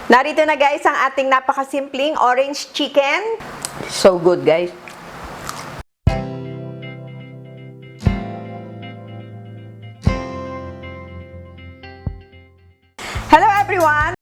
Narito na guys ang ating napakasimpleng orange chicken. So good guys. Hello everyone!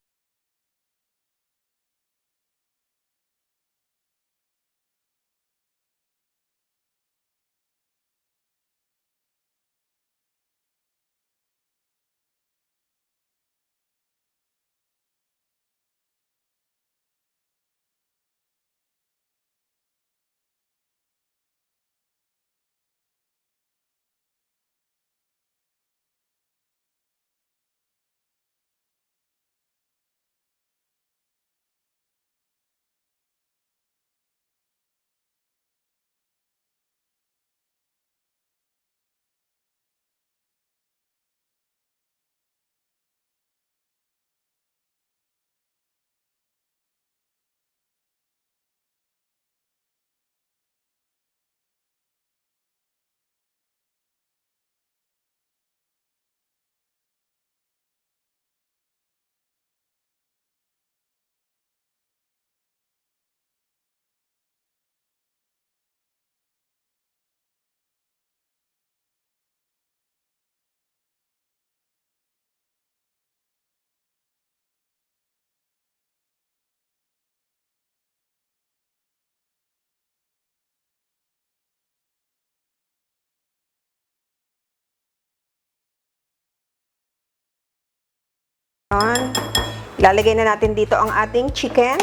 Lalagay na natin dito ang ating chicken.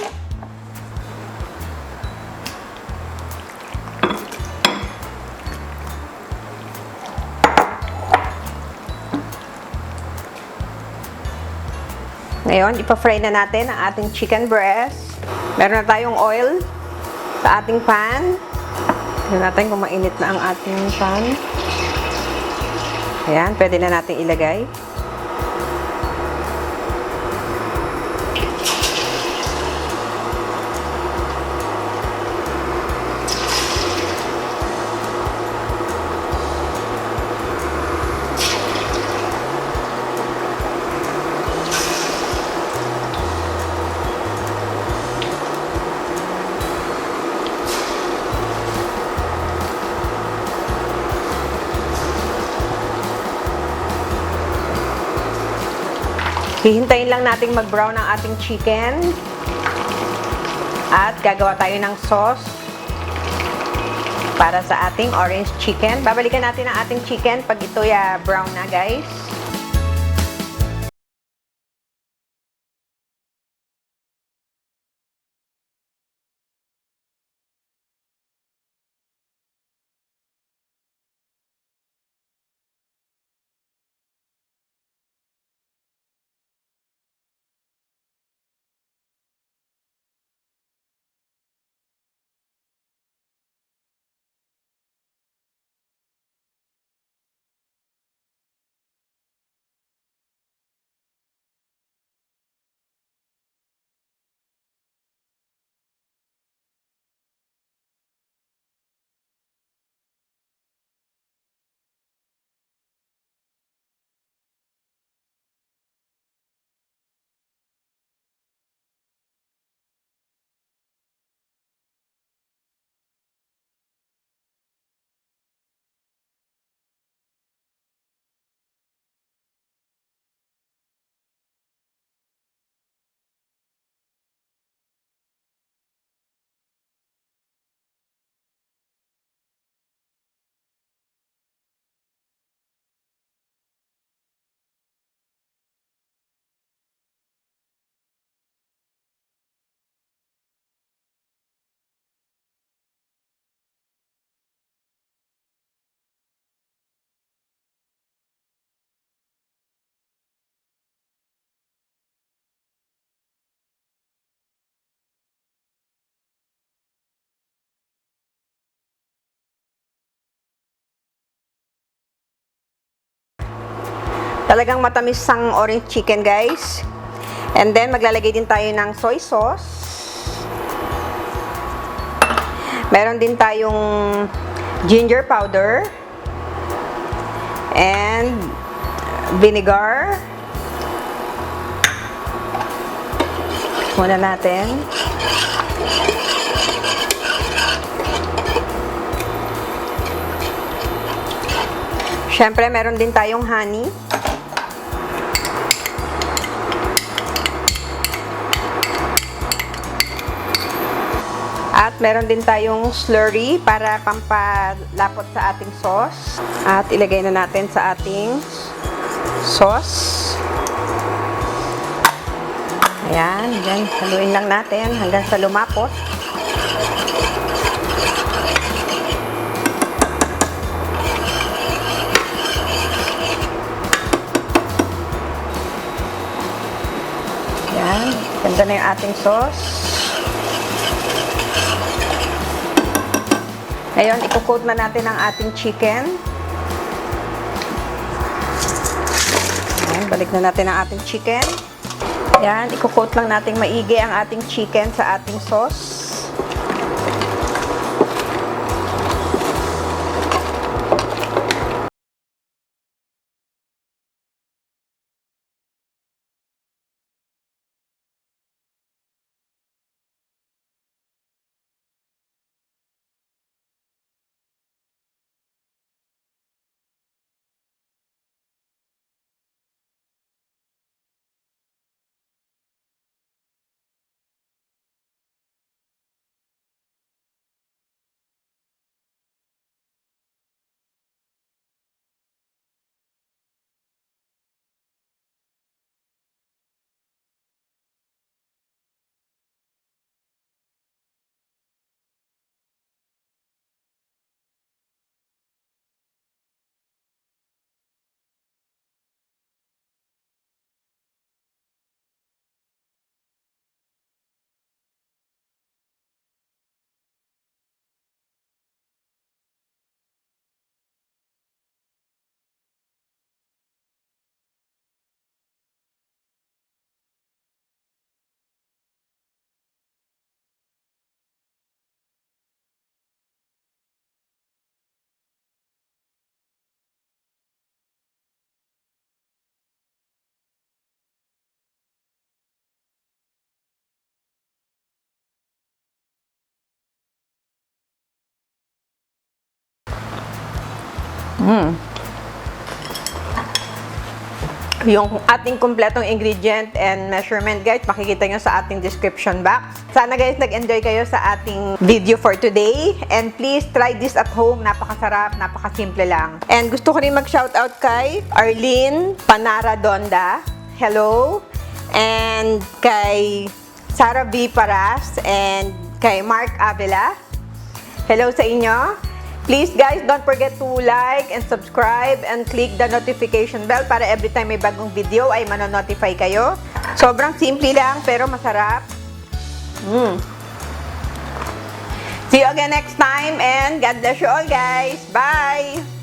Ngayon, ipa-fry na natin ang ating chicken breast. Meron na tayong oil sa ating pan. Tignan natin kung mainit na ang ating pan. Ayan, pwede na natin ilagay. Hihintayin lang nating mag-brown ang ating chicken. At gagawa tayo ng sauce para sa ating orange chicken. Babalikan natin ang ating chicken pag ito brown na, guys. Talagang matamis ang orange chicken, guys. And then, maglalagay din tayo ng soy sauce. Meron din tayong ginger powder. And vinegar. Muna natin. Siyempre, meron din tayong honey. At meron din tayong slurry para pampalapot sa ating sauce. At ilagay na natin sa ating sauce. Ayan, dyan. Haluin lang natin hanggang sa lumapot. Ayan, ganda na yung ating sauce. Ngayon, i-coat na natin ang ating chicken. Ayan, balik na natin ang ating chicken. Ayan, i-coat lang natin maigi ang ating chicken sa ating sauce. Yung ating kumpletong ingredient and measurement, guys, makikita nyo sa ating description box. Sana, guys, nag-enjoy kayo sa ating video for today. And please, try this at home. Napakasarap, napakasimple lang. And gusto ko rin mag-shoutout kay Arlene Panaradonda. Hello. And kay Sarah B. Paras. And kay Mark Avila. Hello sa inyo. Please, guys, don't forget to like and subscribe and click the notification bell para every time may bagong video ay manonotify kayo. Sobrang simple lang pero masarap. See you again next time and God bless you all, guys. Bye!